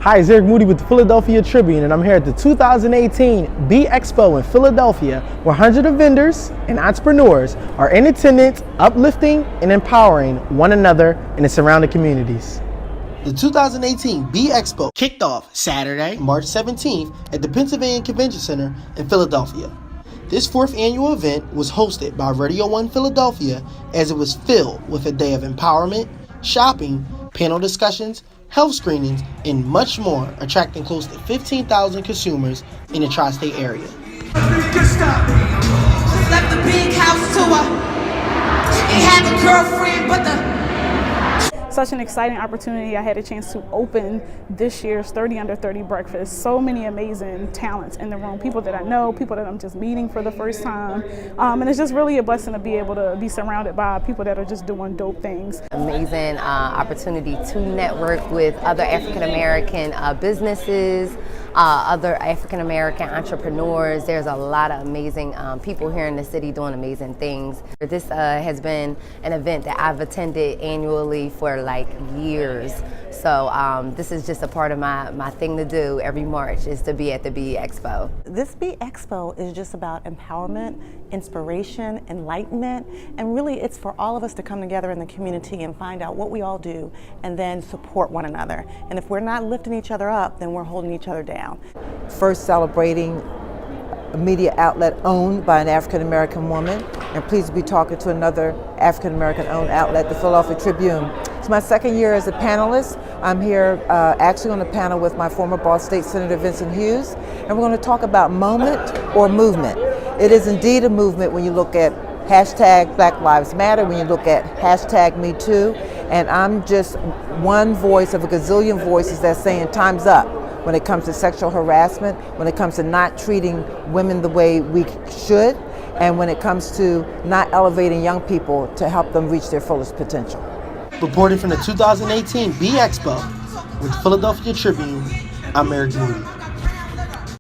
Hi, it's Moody with the Philadelphia Tribune, and I'm here at the 2018 BeExpo in Philadelphia, where hundreds of vendors and entrepreneurs are in attendance, uplifting and empowering one another in the surrounding communities. The 2018 BeExpo kicked off Saturday, March 17th at the Pennsylvania Convention Center in Philadelphia. This fourth annual event was hosted by Radio 1 Philadelphia, as it was filled with a day of empowerment, shopping, panel discussions, health screenings, and much more, attracting close to 15,000 consumers in the tri-state area. Just left the big house tour. Ain't have a girlfriend, but Such an exciting opportunity. I had a chance to open this year's 30 Under 30 breakfast. So many amazing talents in the room, people that I know, people that I'm just meeting for the first time. And it's just really a blessing to be able to be surrounded by people that are just doing dope things. Amazing opportunity to network with other African American businesses, other African American entrepreneurs. There's a lot of amazing people here in the city doing amazing things. This has been an event that I've attended annually for like years. So this is just a part of my thing to do every March, is to be at the BeExpo. This BeExpo is just about empowerment, inspiration, enlightenment, and really it's for all of us to come together in the community and find out what we all do and then support one another. And if we're not lifting each other up, then we're holding each other down. First celebrating a media outlet owned by an African American woman, and pleased to be talking to another African American owned outlet, the Philadelphia Tribune. It's my second year as a panelist. I'm here actually on a panel with my former boss, State Senator Vincent Hughes, and we're going to talk about moment or movement. It is indeed a movement when you look at hashtag Black Lives Matter, when you look at hashtag Me Too, and I'm just one voice of a gazillion voices that's saying time's up when it comes to sexual harassment, when it comes to not treating women the way we should, and when it comes to not elevating young people to help them reach their fullest potential. Reporting from the 2018 BeExpo with the Philadelphia Tribune, I'm Moody.